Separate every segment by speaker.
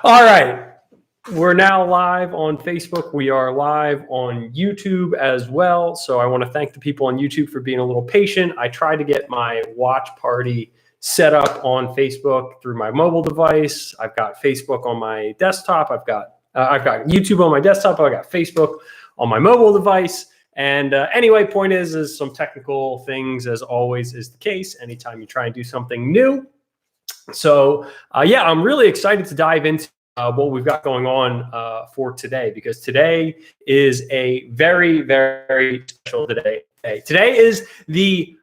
Speaker 1: All right. We're now live on Facebook. We are live on YouTube as well. So I want to thank the people on YouTube for being a little patient. I tried to get my watch party set up on Facebook through my mobile device. I've got Facebook on my desktop. I've got YouTube on my desktop. I've got Facebook on my mobile device. And anyway, point is some technical things, as always is the case, anytime you try and do something new. So yeah, I'm really excited to dive into what we've got going on for today, because today is a very, very special day. Today is the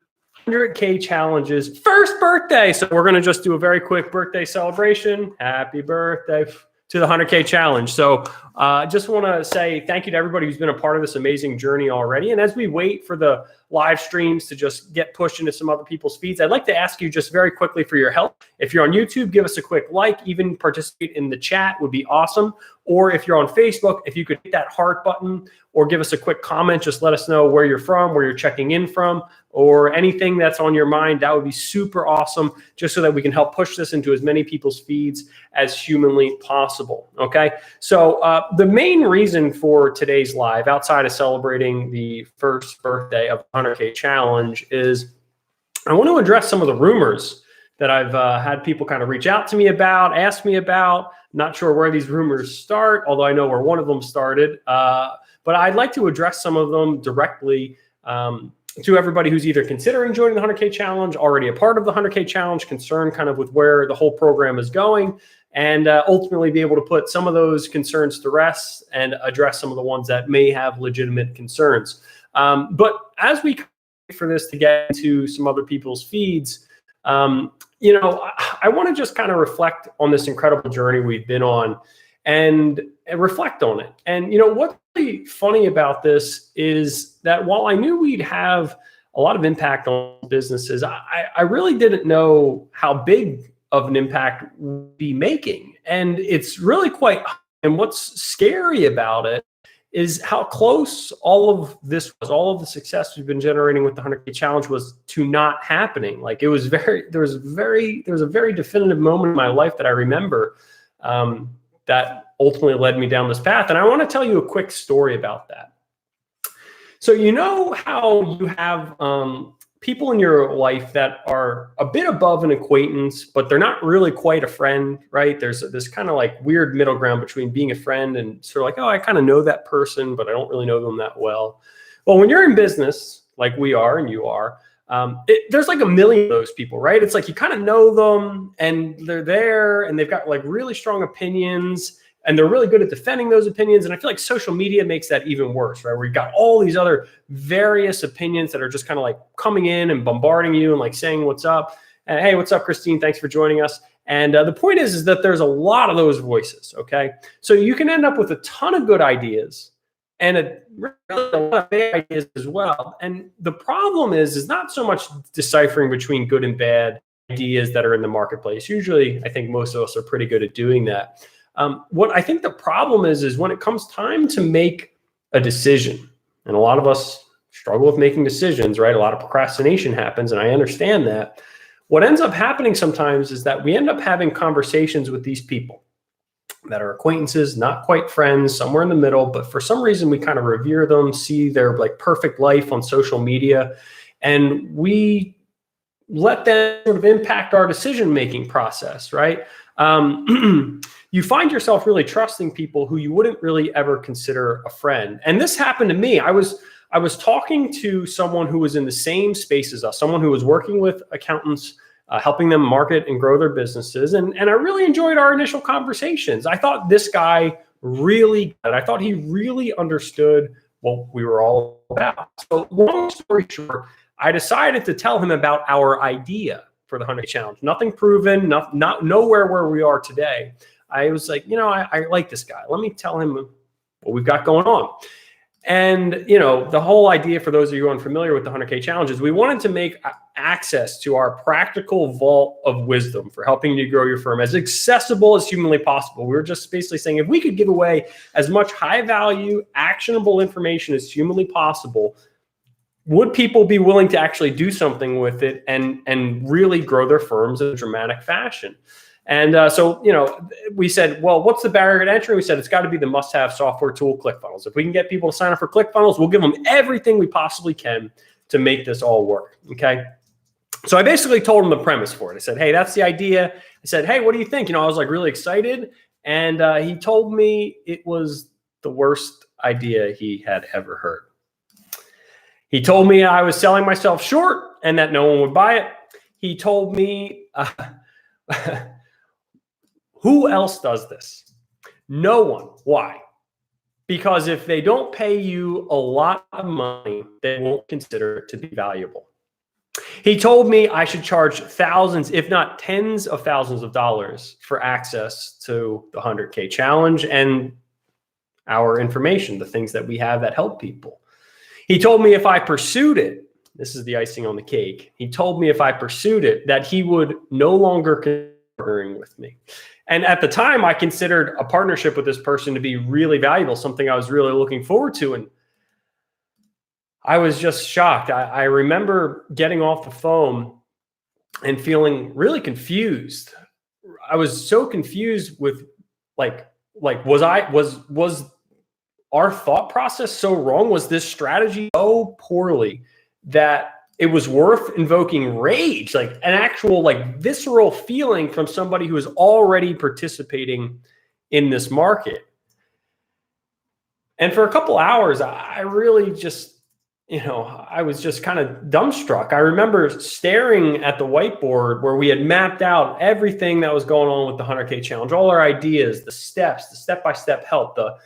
Speaker 1: 100K Challenge's first birthday. So we're going to just do a very quick birthday celebration. Happy birthday to the 100K Challenge. So just want to say thank you to everybody who's been a part of this amazing journey already. And as we wait for the live streams to just get pushed into some other people's feeds, I'd like to ask you just very quickly for your help. If you're on YouTube, give us a quick like, even participate in the chat would be awesome. Or if you're on Facebook, if you could hit that heart button or give us a quick comment, just let us know where you're from, where you're checking in from, or anything that's on your mind. That would be super awesome, just so that we can help push this into as many people's feeds as humanly possible. Okay, so the main reason for today's live, outside of celebrating the first birthday of the 100K Challenge, is I want to address some of the rumors that I've had people kind of reach out to me about, ask me about. Not sure where these rumors start, although I know where one of them started. But I'd like to address some of them directly to everybody who's either considering joining the 100K Challenge, already a part of the 100K Challenge, concerned kind of with where the whole program is going, and ultimately be able to put some of those concerns to rest and address some of the ones that may have legitimate concerns. But as we for this to get into some other people's feeds, you know, I want to just kind of reflect on this incredible journey we've been on and reflect on it. And, you know, what's really funny about this is that while I knew we'd have a lot of impact on businesses, I really didn't know how big of an impact we'd be making. And it's really quite, and what's scary about it is how close all of this was, all of the success we've been generating with the 100K Challenge was to not happening. Like it was there was a very definitive moment in my life that I remember that ultimately led me down this path. And I want to tell you a quick story about that. So you know how you have people in your life that are a bit above an acquaintance, but they're not really quite a friend, right? There's this kind of like weird middle ground between being a friend and sort of like, oh, I kind of know that person, but I don't really know them that well. Well, when you're in business, like we are and you are, there's like a million of those people, right? It's like you kind of know them and they're there and they've got like really strong opinions and they're really good at defending those opinions. And I feel like social media makes that even worse, right? Where you've got all these other various opinions that are just kind of like coming in and bombarding you and like saying, what's up? And hey, what's up, Christine? Thanks for joining us. And the point is that there's a lot of those voices, okay? So you can end up with a ton of good ideas and a lot of bad ideas as well. And the problem is not so much deciphering between good and bad ideas that are in the marketplace. Usually, I think most of us are pretty good at doing that. What I think the problem is when it comes time to make a decision, and a lot of us struggle with making decisions, right? A lot of procrastination happens, and I understand that. What ends up happening sometimes is that we end up having conversations with these people that are acquaintances, not quite friends, somewhere in the middle, but for some reason we kind of revere them, see their like perfect life on social media, and we let that sort of impact our decision-making process, right? You find yourself really trusting people who you wouldn't really ever consider a friend. And this happened to me. I was talking to someone who was in the same space as us, someone who was working with accountants, helping them market and grow their businesses. And I really enjoyed our initial conversations. I thought this guy I thought he really understood what we were all about. So long story short, I decided to tell him about our idea for the 100K Challenge. Nothing proven, not nowhere where we are today. I was like, you know, I like this guy. Let me tell him what we've got going on. And, you know, the whole idea, for those of you unfamiliar with the 100K Challenge, is we wanted to make access to our practical vault of wisdom for helping you grow your firm as accessible as humanly possible. We were just basically saying if we could give away as much high value, actionable information as humanly possible, would people be willing to actually do something with it and really grow their firms in a dramatic fashion? And so, we said, well, what's the barrier to entry? We said, it's got to be the must-have software tool, ClickFunnels. If we can get people to sign up for ClickFunnels, we'll give them everything we possibly can to make this all work, okay? So I basically told him the premise for it. I said, hey, that's the idea. I said, hey, what do you think? I was like really excited. And he told me it was the worst idea he had ever heard. He told me I was selling myself short and that no one would buy it. He told me, who else does this? No one. Why? Because if they don't pay you a lot of money, they won't consider it to be valuable. He told me I should charge thousands, if not tens of thousands of dollars for access to the 100K challenge and our information, the things that we have that help people. He told me if I pursued it, this is the icing on the cake. He told me if I pursued it, that he would no longer consider partnering with me. And at the time, I considered a partnership with this person to be really valuable, something I was really looking forward to. And I was just shocked. I remember getting off the phone and feeling really confused. I was so confused with was our thought process so wrong? Was this strategy so poorly that it was worth invoking rage, like an actual visceral feeling from somebody who is already participating in this market? And for a couple hours, I really just, I was just kind of dumbstruck. I remember staring at the whiteboard where we had mapped out everything that was going on with the 100K challenge, all our ideas, the steps, the step-by-step help, the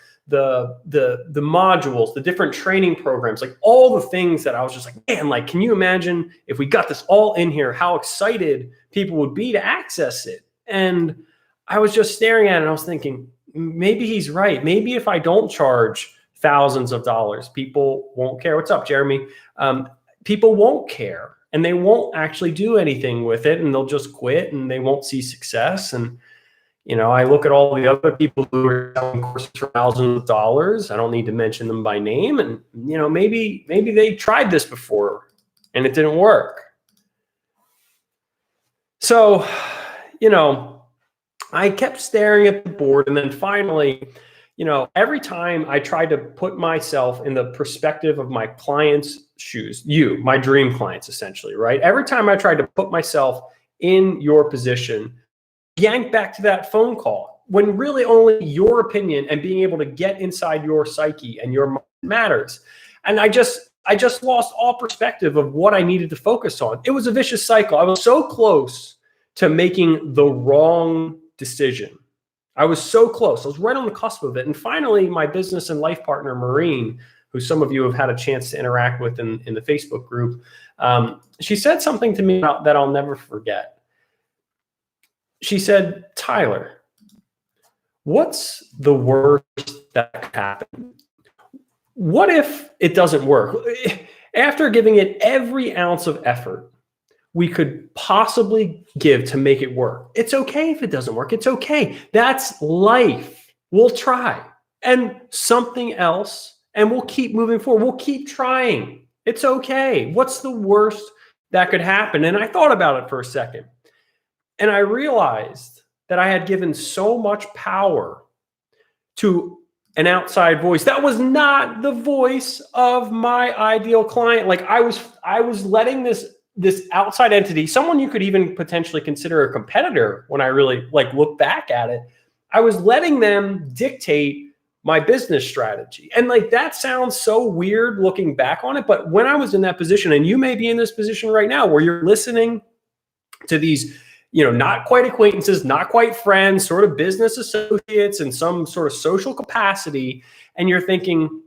Speaker 1: modules, the different training programs, all the things that I was just like, man, can you imagine if we got this all in here, how excited people would be to access it? And I was just staring at it and I was thinking, maybe he's right. Maybe if I don't charge thousands of dollars, people won't care. What's up, Jeremy? People won't care and they won't actually do anything with it and they'll just quit and they won't see success. And I look at all the other people who are selling courses for thousands of dollars. I don't need to mention them by name. And, maybe they tried this before and it didn't work. So, I kept staring at the board. And then finally, every time I tried to put myself in the perspective of my client's shoes, my dream clients, essentially, right? Every time I tried to put myself in your position, yank back to that phone call when really only your opinion and being able to get inside your psyche and your mind matters. And I just lost all perspective of what I needed to focus on. It was a vicious cycle. I was so close to making the wrong decision. I was so close. I was right on the cusp of it. And finally, my business and life partner, Maureen, who some of you have had a chance to interact with in the Facebook group, she said something to me that I'll never forget. She said, Tyler, what's the worst that could happen? What if it doesn't work? After giving it every ounce of effort we could possibly give to make it work, it's okay if it doesn't work. It's okay. That's life. We'll try. And something else, and we'll keep moving forward. We'll keep trying. It's okay. What's the worst that could happen? And I thought about it for a second. And I realized that I had given so much power to an outside voice that was not the voice of my ideal client. I was letting this outside entity, someone you could even potentially consider a competitor when I really look back at it, I was letting them dictate my business strategy. And that sounds so weird looking back on it. But when I was in that position, and you may be in this position right now where you're listening to these not quite acquaintances, not quite friends, sort of business associates in some sort of social capacity. And you're thinking,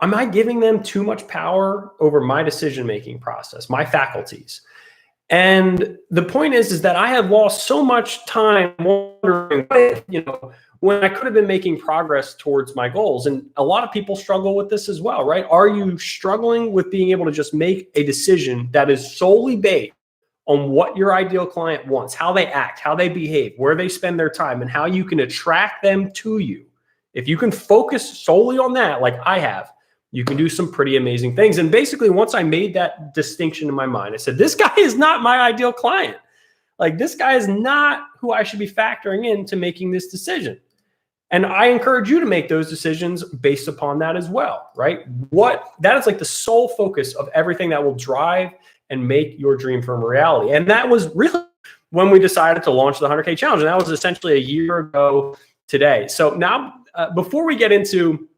Speaker 1: am I giving them too much power over my decision-making process, my faculties? And the point is that I have lost so much time wondering, when I could have been making progress towards my goals. And a lot of people struggle with this as well, right? Are you struggling with being able to just make a decision that is solely based on what your ideal client wants, how they act, how they behave, where they spend their time, and how you can attract them to you? If you can focus solely on that, like I have, you can do some pretty amazing things. And basically, once I made that distinction in my mind, I said, this guy is not my ideal client. Like, this guy is not who I should be factoring into making this decision. And I encourage you to make those decisions based upon that as well, right? That is like the sole focus of everything that will drive and make your dream firm a reality. And that was really when we decided to launch the 100K challenge. And that was essentially a year ago today. So now, before we get into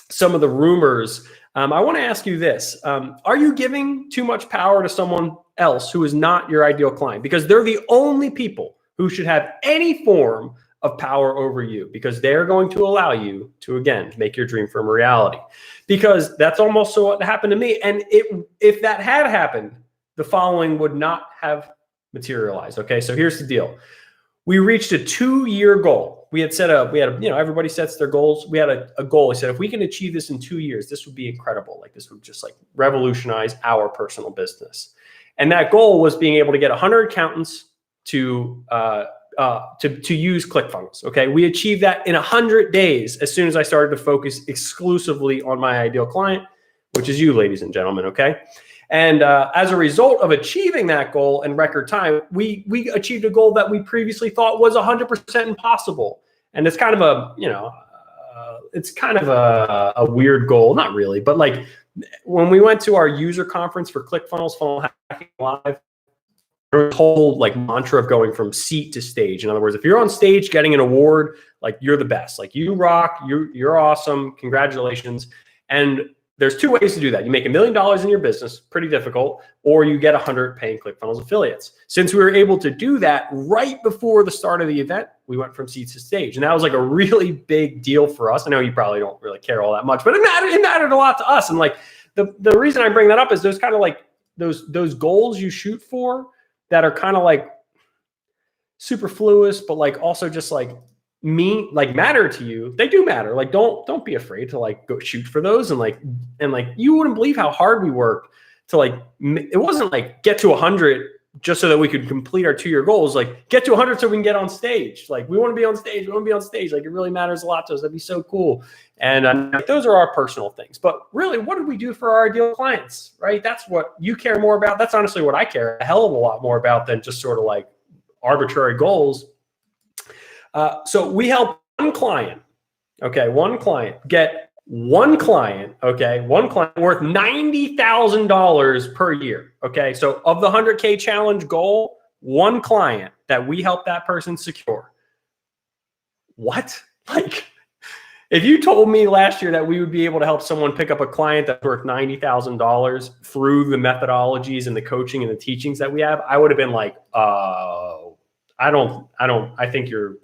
Speaker 1: some of the rumors, I want to ask you this. Are you giving too much power to someone else who is not your ideal client? Because they're the only people who should have any form of power over you, because they're going to allow you to, again, make your dream firm a reality. Because that's almost what happened to me. And if that had happened, the following would not have materialized. Okay, so here's the deal. We reached a 2-year goal. We had everybody sets their goals. We had a goal. We said, if we can achieve this in 2 years, this would be incredible. Like, this would just like revolutionize our personal business. And that goal was being able to get 100 accountants to use ClickFunnels. Okay, we achieved that in 100 days as soon as I started to focus exclusively on my ideal client, which is you, ladies and gentlemen. Okay, and as a result of achieving that goal in record time, we achieved a goal that we previously thought was 100% impossible. And it's kind of a weird goal, not really, but like when we went to our user conference for ClickFunnels Funnel Hacking Live, there's a whole like mantra of going from seat to stage. In other words, if you're on stage getting an award, like, you're the best, like, you rock, you're awesome, congratulations. And there's 2 ways to do that. You make $1 million in your business, pretty difficult, or you get 100 paying ClickFunnels affiliates. Since we were able to do that right before the start of the event, we went from seats to stage. And that was like a really big deal for us. I know you probably don't really care all that much, but it mattered a lot to us. And like the reason I bring that up is those kind of like those goals you shoot for that are kind of like superfluous, but like also just like matter to you. They do matter. Like, don't be afraid to like go shoot for those. And like you wouldn't believe how hard we worked to like, it wasn't like get to 100 just so that we could complete our 2-year goals. Like, get to 100 so we can get on stage. Like, we want to be on stage. We want to be on stage. Like, it really matters a lot to us. That'd be so cool. And those are our personal things. But really, what did we do for our ideal clients, right? That's what you care more about. That's honestly what I care a hell of a lot more about than just sort of like arbitrary goals. So we help one client, get one client worth $90,000 per year. Okay, so of the 100K challenge goal, one client that we help that person secure. What? Like, if you told me last year that we would be able to help someone pick up a client that's worth $90,000 through the methodologies and the coaching and the teachings that we have, I would have been like, I think your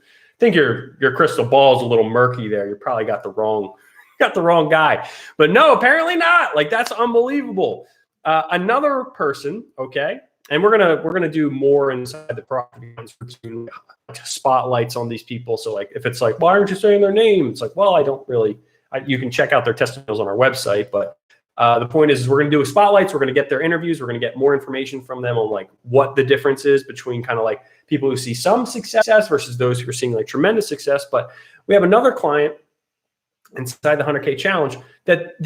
Speaker 1: crystal ball is a little murky there. You probably got the wrong guy. But no, apparently not. Like, that's unbelievable. Another person, okay, and we're gonna do more inside the property spotlights on these people. So like, if it's like, why aren't you saying their name? It's like, well, I don't really. You can check out their testimonials on our website, but the point is we're going to do spotlights. We're going to get their interviews. We're going to get more information from them on like what the difference is between kind of like people who see some success versus those who are seeing like tremendous success. But we have another client inside the 100K challenge that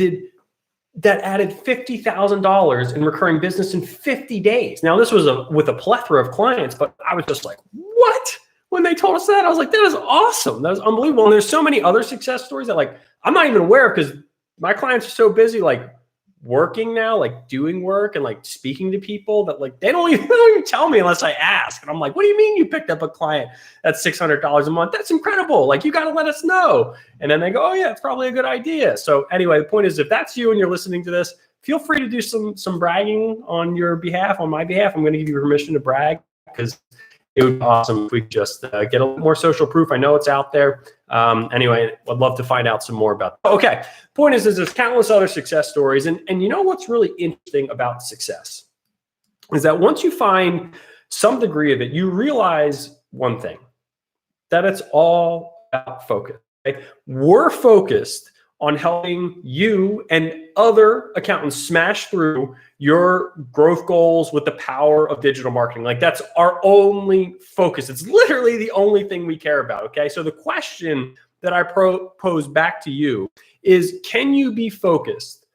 Speaker 1: added $50,000 in recurring business in 50 days. Now, this was with a plethora of clients, but I was just like, what? When they told us that, I was like, that is awesome. That is unbelievable. And there's so many other success stories that like I'm not even aware of, because my clients are so busy like working now, like doing work and like speaking to people, that like they don't even tell me unless I ask. And I'm like, what do you mean you picked up a client that's $600 a month? That's incredible. Like, you got to let us know. And then they go, oh yeah, it's probably a good idea. So anyway, the point is, if that's you and you're listening to this, feel free to do some bragging on your behalf, on my behalf. I'm going to give you permission to brag, because it would be awesome if we just get a little more social proof. I know it's out there. Anyway, I'd love to find out some more about that. Okay, point is there's countless other success stories. And you know what's really interesting about success is that once you find some degree of it, you realize one thing, that it's all about focus. Okay? We're focused on helping you and other accountants smash through your growth goals with the power of digital marketing. Like, that's our only focus. It's literally the only thing we care about. Okay. So the question that I pose back to you is, can you be focused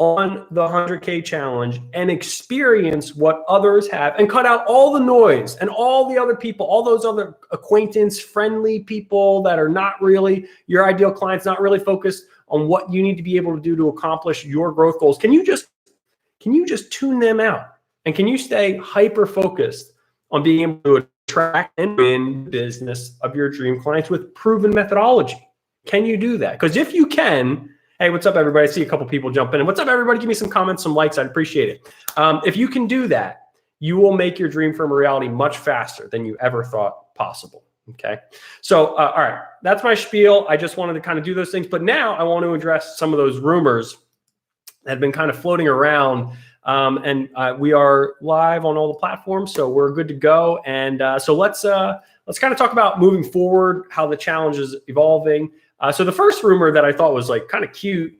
Speaker 1: on the 100K challenge and experience what others have and cut out all the noise and all the other people, all those other acquaintance friendly people that are not really your ideal clients, not really focused on what you need to be able to do to accomplish your growth goals. Can you just tune them out? And can you stay hyper focused on being able to attract and win the business of your dream clients with proven methodology? Can you do that? Because if you can, hey, what's up, everybody? I see a couple people jump in. What's up, everybody? Give me some comments, some likes. I'd appreciate it. If you can do that, you will make your dream firm a reality much faster than you ever thought possible. Okay. So, all right, that's my spiel. I just wanted to kind of do those things. But now I want to address some of those rumors that have been kind of floating around. We are live on all the platforms, so we're good to go. And so let's kind of talk about moving forward, how the challenge is evolving. So the first rumor that I thought was like kind of cute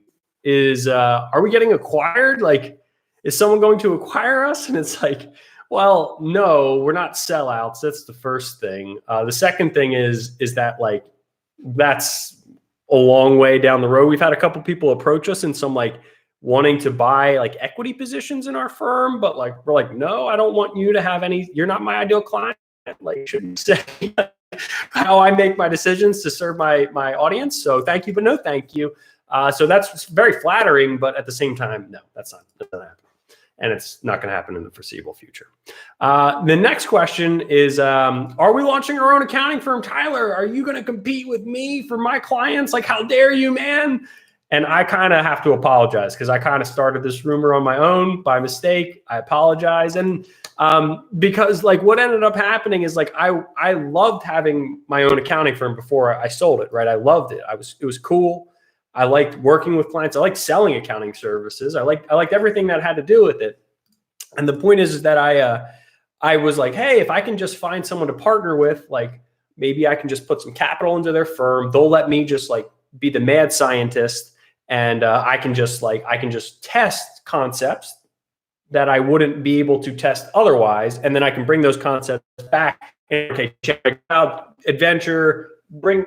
Speaker 1: is, are we getting acquired? Like, is someone going to acquire us? And it's like, well, no, we're not sellouts. That's the first thing. The second thing is that like, that's a long way down the road. We've had a couple people approach us and some like wanting to buy like equity positions in our firm, but like, we're like, no, I don't want you to have any, you're not my ideal client. Like, shouldn't say how I make my decisions to serve my audience. So thank you, but no thank you. So that's very flattering, but at the same time, no, that's not going to happen. And it's not going to happen in the foreseeable future. The next question is, are we launching our own accounting firm? Tyler, are you going to compete with me for my clients? Like, how dare you, man? And I kind of have to apologize because I kind of started this rumor on my own by mistake. I apologize. And because like what ended up happening is like I loved having my own accounting firm before I sold it, right? I loved it. It was cool. I liked working with clients. I liked selling accounting services. I liked everything that had to do with it. And the point is that I was like, hey, if I can just find someone to partner with, like maybe I can just put some capital into their firm. They'll let me just like be the mad scientist. And I can just test concepts that I wouldn't be able to test otherwise. And then I can bring those concepts back and okay, check out adventure,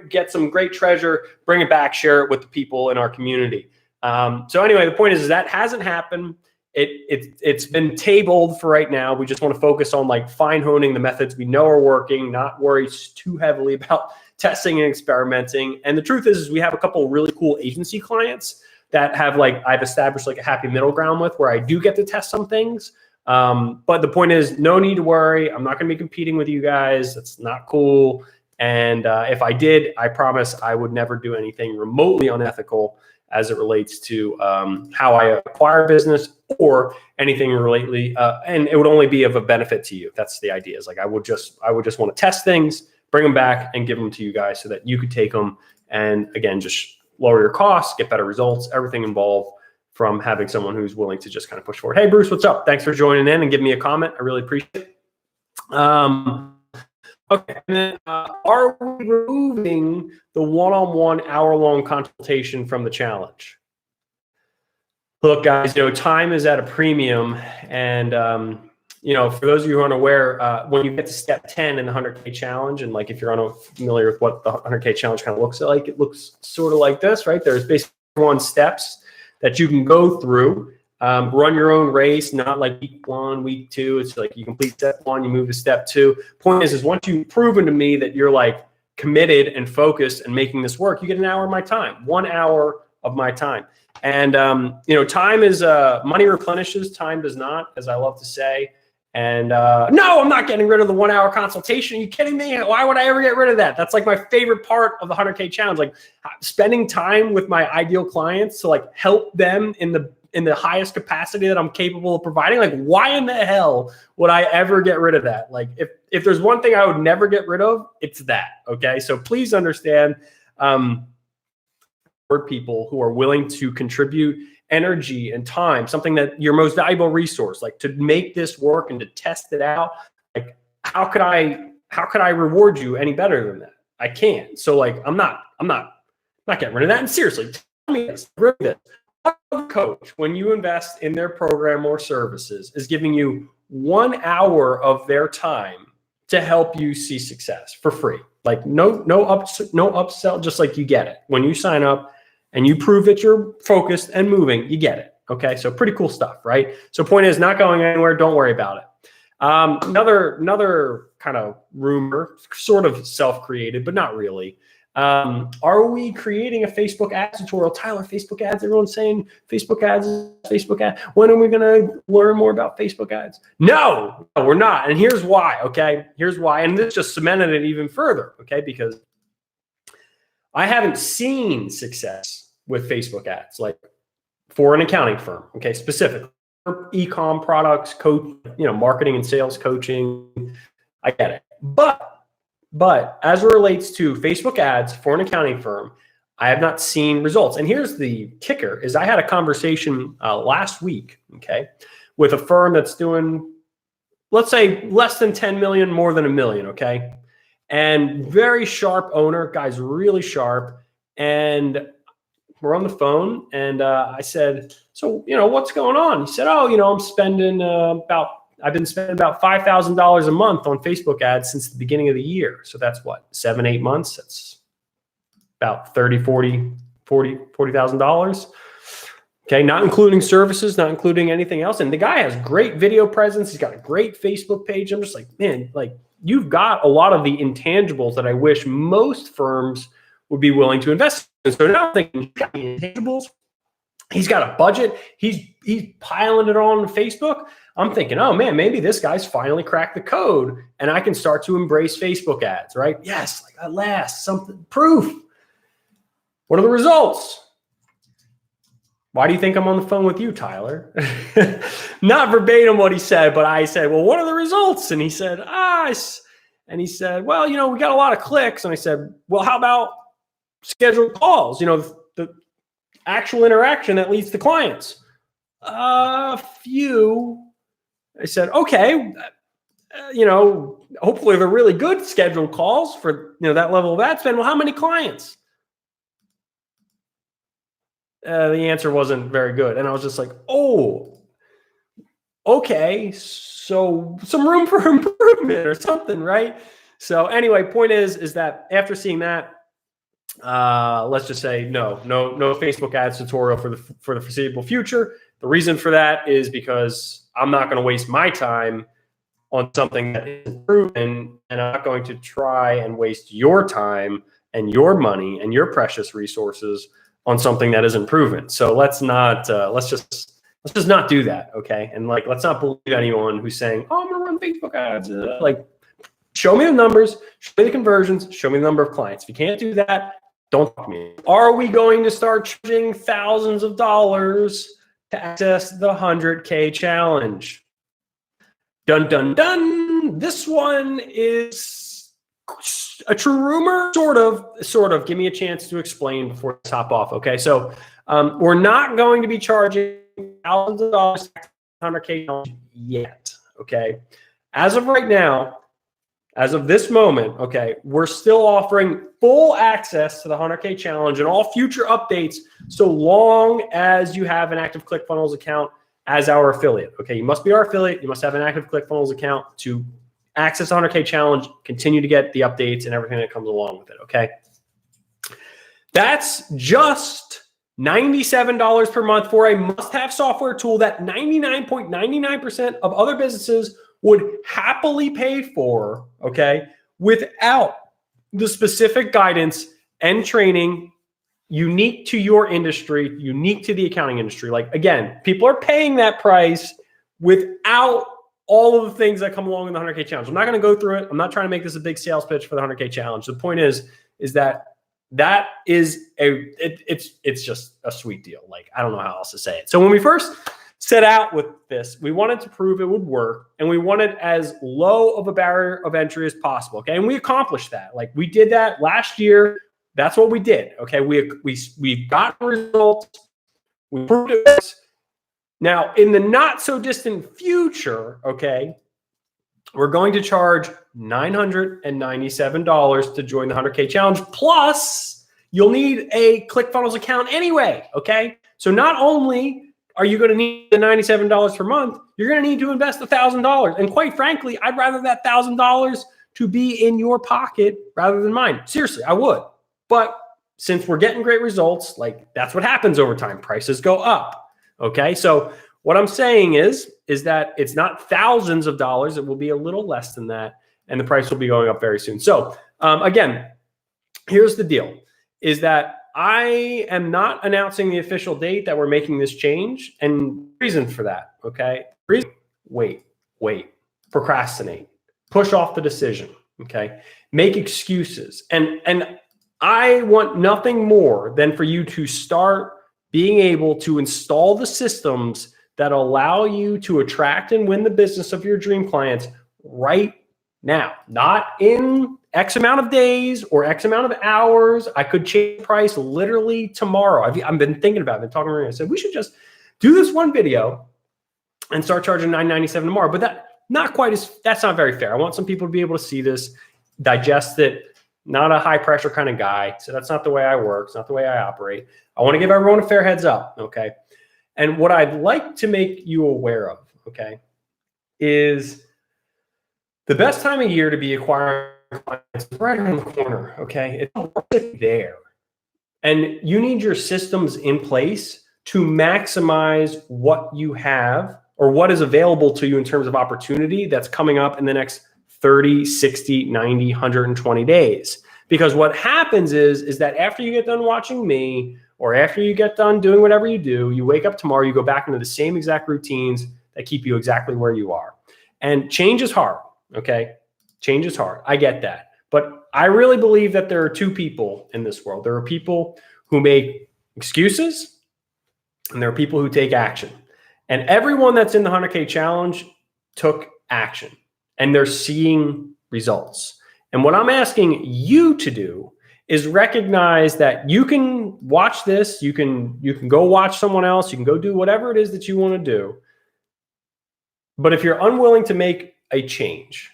Speaker 1: get some great treasure, bring it back, share it with the people in our community. So anyway, the point is that hasn't happened. It's been tabled for right now. We just want to focus on like fine honing the methods we know are working, not worry too heavily about testing and experimenting. And the truth is we have a couple of really cool agency clients that have like, I've established like a happy middle ground with where I do get to test some things. But the point is no need to worry. I'm not going to be competing with you guys. That's not cool. And if I did, I promise I would never do anything remotely unethical as it relates to how I acquire business or anything related. And it would only be of a benefit to you. That's the idea. Is like I would just want to test things, bring them back and give them to you guys so that you could take them and again, just lower your costs, get better results, everything involved from having someone who's willing to just kind of push forward. Hey, Bruce, what's up? Thanks for joining in and giving me a comment. I really appreciate it. Okay, and then are we removing the one-on-one hour-long consultation from the challenge? Look, guys, time is at a premium, and for those of you who aren't aware, when you get to step 10 in the 100K challenge, and like if you're unfamiliar with what the 100K challenge kind of looks like, it looks sort of like this, right? There's basically 1 steps that you can go through, run your own race, not like week 1, week 2. It's like you complete step 1, you move to step 2. Point is once you've proven to me that you're like committed and focused and making this work, you get an hour of my time, 1 hour of my time. And, time is money replenishes, time does not, as I love to say. And no, I'm not getting rid of the 1 hour consultation. Are you kidding me? Why would I ever get rid of that? That's like my favorite part of the 100K challenge, like spending time with my ideal clients to like help them in the highest capacity that I'm capable of providing. Like, why in the hell would I ever get rid of that? Like, if there's one thing I would never get rid of, it's that. Okay, so please understand, for people who are willing to contribute energy and time, something that your most valuable resource, like to make this work and to test it out. Like, how could I reward you any better than that? I can't. So like, I'm not getting rid of that. And seriously, tell me this, coach, when you invest in their program or services, is giving you 1 hour of their time to help you see success for free. Like no upsell, just like you get it. When you sign up and you prove that you're focused and moving, you get it. Okay, so pretty cool stuff, right? So point is, not going anywhere. Don't worry about it. Another kind of rumor, sort of self-created, but not really. Are we creating a Facebook ads tutorial? Tyler, Facebook ads, everyone's saying Facebook ads, Facebook ads. When are we going to learn more about Facebook ads? No, we're not. And here's why, okay? Here's why. And this just cemented it even further, okay? Because I haven't seen success with Facebook ads, like for an accounting firm, okay, specifically. E-com products, marketing and sales coaching. I get it. But as it relates to Facebook ads for an accounting firm, I have not seen results. And here's the kicker is I had a conversation last week, okay, with a firm that's doing, let's say, less than 10 million, more than $1 million, okay? And very sharp owner, guy's really sharp. And we're on the phone, and I said, so, what's going on? He said, oh, I'm spending I've been spending about $5,000 a month on Facebook ads since the beginning of the year. So that's what, 7-8 months? That's about $40,000. Okay, not including services, not including anything else. And the guy has great video presence. He's got a great Facebook page. I'm just like, man, like you've got a lot of the intangibles that I wish most firms would be willing to invest in. So now I'm thinking, he's got the intangibles. He's got a budget. He's piling it on Facebook. I'm thinking, oh man, maybe this guy's finally cracked the code and I can start to embrace Facebook ads, right? Yes, like at last, something, proof. What are the results? Why do you think I'm on the phone with you, Tyler? Not verbatim what he said, but I said, well, what are the results? And he said, well, we got a lot of clicks. And I said, well, how about scheduled calls? The actual interaction that leads to clients. A few. I said, okay, hopefully they're really good scheduled calls for, that level of ad spend. Well, how many clients? The answer wasn't very good. And I was just like, oh, okay. So some room for improvement or something, right? So anyway, point is that after seeing that, let's just say no Facebook ads tutorial for the foreseeable future. The reason for that is because I'm not going to waste my time on something that isn't proven, and I'm not going to try and waste your time and your money and your precious resources on something that isn't proven. So let's just not do that, okay? And let's not believe anyone who's saying, "Oh, I'm going to run Facebook ads." Show me the numbers, show me the conversions, show me the number of clients. If you can't do that, don't talk to me. Are we going to start charging thousands of dollars to access the 100K challenge? Dun, dun, dun. This one is a true rumor, sort of. Give me a chance to explain before I top off. Okay, so we're not going to be charging thousands of dollars to 100K challenge yet. Okay, as of right now, as of this moment, okay, we're still offering full access to the 100K challenge and all future updates so long as you have an active ClickFunnels account as our affiliate. Okay, you must be our affiliate. You must have an active ClickFunnels account to access 100K challenge, continue to get the updates and everything that comes along with it, okay? That's just $97 per month for a must-have software tool that 99.99% of other businesses would happily pay for, okay, without the specific guidance and training unique to your industry, unique to the accounting industry. Again, people are paying that price without all of the things that come along in the 100K challenge. I'm not going to go through it. I'm not trying to make this a big sales pitch for the 100K challenge. The point is that it's just a sweet deal. I don't know how else to say it. So when we first set out with this, we wanted to prove it would work, and we wanted as low of a barrier of entry as possible. Okay, and we accomplished that. We did that last year. That's what we did. Okay, we got results. We proved it works. Now, in the not so distant future, okay, we're going to charge $997 to join the 100K challenge. Plus, you'll need a ClickFunnels account anyway. Okay, so not only are you going to need the $97 per month, you're going to need to invest $1,000. And quite frankly, I'd rather that $1,000 to be in your pocket rather than mine. Seriously, I would. But since we're getting great results, that's what happens over time. Prices go up. Okay. So what I'm saying is that it's not thousands of dollars. It will be a little less than that. And the price will be going up very soon. So again, here's the deal is that I am not announcing the official date that we're making this change, and reason for that. Okay. Wait, procrastinate, push off the decision. Okay. Make excuses. And I want nothing more than for you to start being able to install the systems that allow you to attract and win the business of your dream clients right now, not in X amount of days or X amount of hours. I could change the price literally tomorrow. I've been thinking about it, been talking around. I said, we should just do this one video and start charging $9.97 tomorrow. But that's not very fair. I want some people to be able to see this, digest it. Not a high pressure kind of guy. So that's not the way I work. It's not the way I operate. I want to give everyone a fair heads up. Okay. And what I'd like to make you aware of, okay, is the best time of year to be acquiring clients is right around the corner. Okay. It's there. And you need your systems in place to maximize what you have or what is available to you in terms of opportunity that's coming up in the next 30, 60, 90, 120 days. Because what happens is that after you get done watching me or after you get done doing whatever you do, you wake up tomorrow, you go back into the same exact routines that keep you exactly where you are. And change is hard, okay? Change is hard. I get that. But I really believe that there are two people in this world. There are people who make excuses and there are people who take action. And everyone that's in the 100K challenge took action and they're seeing results. And what I'm asking you to do is recognize that you can watch this, you can go watch someone else, you can go do whatever it is that you want to do. But if you're unwilling to make a change,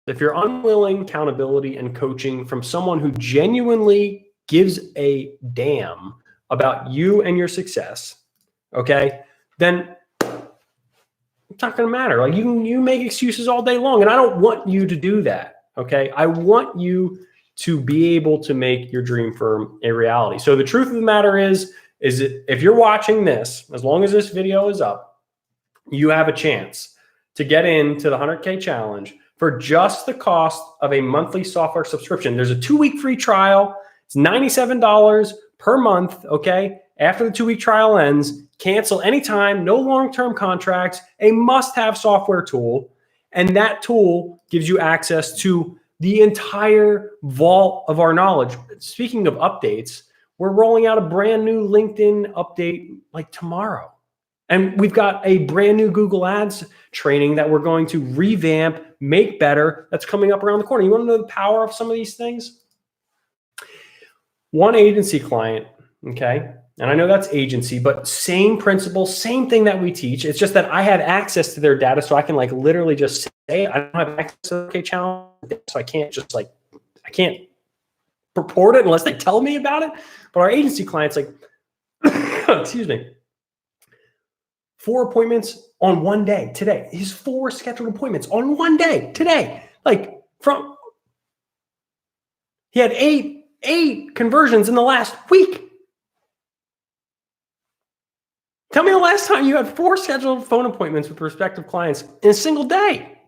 Speaker 1: if you're unwilling accountability and coaching from someone who genuinely gives a damn about you and your success, okay, then it's not going to matter. Like you make excuses all day long, and I don't want you to do that. Okay. I want you to be able to make your dream firm a reality. So the truth of the matter is that if you're watching this, as long as this video is up, you have a chance to get into the 100K challenge for just the cost of a monthly software subscription. There's a 2-week free trial. It's $97 per month. Okay. After the 2-week trial ends, cancel anytime, no long-term contracts, a must-have software tool. And that tool gives you access to the entire vault of our knowledge. Speaking of updates, we're rolling out a brand new LinkedIn update like tomorrow. And we've got a brand new Google Ads training that we're going to revamp, make better. That's coming up around the corner. You want to know the power of some of these things? One agency client, okay? And I know that's agency, but same principle, same thing that we teach. It's just that I have access to their data, so I can like literally just say, I don't have access to the OK channel, so I can't just like, I can't purport it unless they tell me about it. But our agency clients, like, excuse me, 4 appointments on one day today. He's 4 scheduled appointments on one day today. Like he had eight conversions in the last week. Tell me the last time you had 4 scheduled phone appointments with prospective clients in a single day.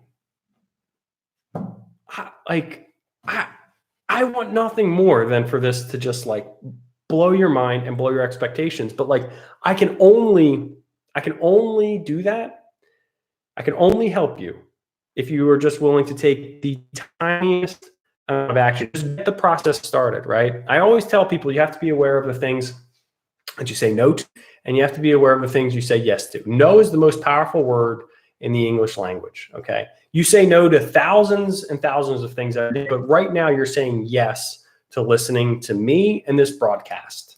Speaker 1: I want nothing more than for this to just like blow your mind and blow your expectations. But like I can only do that. I can only help you if you are just willing to take the tiniest amount of action. Just get the process started, right? I always tell people you have to be aware of the things that you say no to, and you have to be aware of the things you say yes to. No is the most powerful word in the English language, okay? You say no to thousands and thousands of things every day, but right now you're saying yes to listening to me and this broadcast.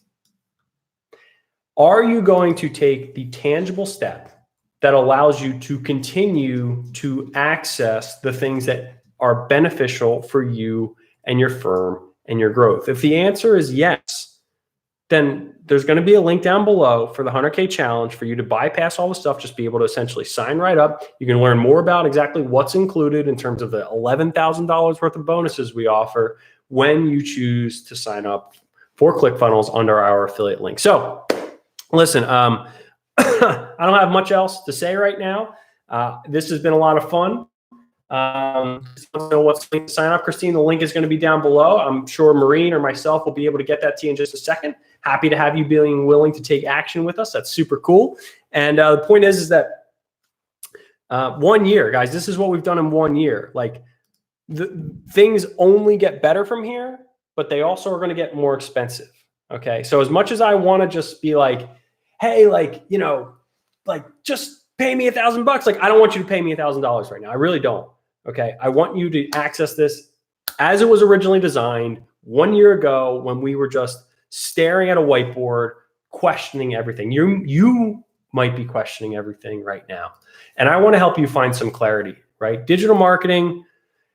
Speaker 1: Are you going to take the tangible step that allows you to continue to access the things that are beneficial for you and your firm and your growth? If the answer is yes, then there's going to be a link down below for the 100K challenge for you to bypass all the stuff, just be able to essentially sign right up. You can learn more about exactly what's included in terms of the $11,000 worth of bonuses we offer when you choose to sign up for ClickFunnels under our affiliate link. So listen, I don't have much else to say right now. This has been a lot of fun. Know what's to sign up, Christine. The link is going to be down below. I'm sure Maureen or myself will be able to get that to you in just a second. Happy to have you being willing to take action with us. That's super cool. And the point is that 1 year, guys, this is what we've done in 1 year. Like things only get better from here, but they also are going to get more expensive. Okay. So as much as I want to just be like, hey, like, you know, like just pay me $1,000. Like, I don't want you to pay me $1,000 right now. I really don't. Okay. I want you to access this as it was originally designed 1 year ago when we were just staring at a whiteboard, questioning everything. You might be questioning everything right now. And I want to help you find some clarity, right? Digital marketing,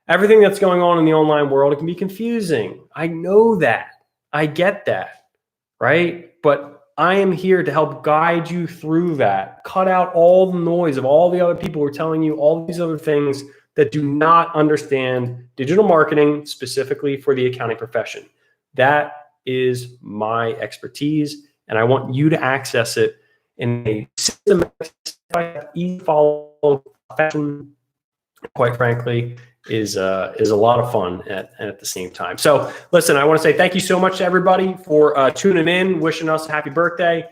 Speaker 1: everything that's going on in the online world, it can be confusing. I know that. I get that, right? But I am here to help guide you through that. Cut out all the noise of all the other people who are telling you all these other things that do not understand digital marketing specifically for the accounting profession. That is my expertise, and I want you to access it in a systematic, easy follow fashion. Quite frankly, is a lot of fun at the same time. So listen, I want to say thank you so much to everybody for tuning in, wishing us a happy birthday.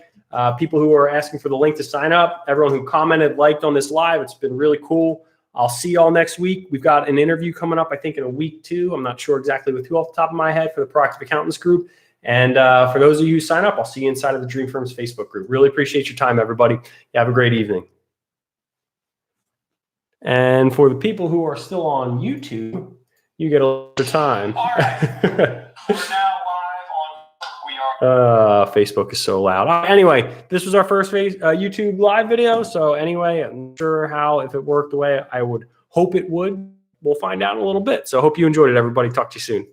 Speaker 1: People who are asking for the link to sign up, everyone who commented, liked on this live, it's been really cool. I'll see y'all next week. We've got an interview coming up, I think in a week too. I'm not sure exactly with who off the top of my head for the Proactive Accountants group. And for those of you who sign up, I'll see you inside of the Dream Firms Facebook group. Really appreciate your time, everybody. You have a great evening. And for the people who are still on YouTube, you get a little time. All right. We're now live on. Facebook is so loud. Anyway, this was our first YouTube live video. So anyway, I'm not sure if it worked the way I would hope it would. We'll find out in a little bit. So I hope you enjoyed it, everybody. Talk to you soon.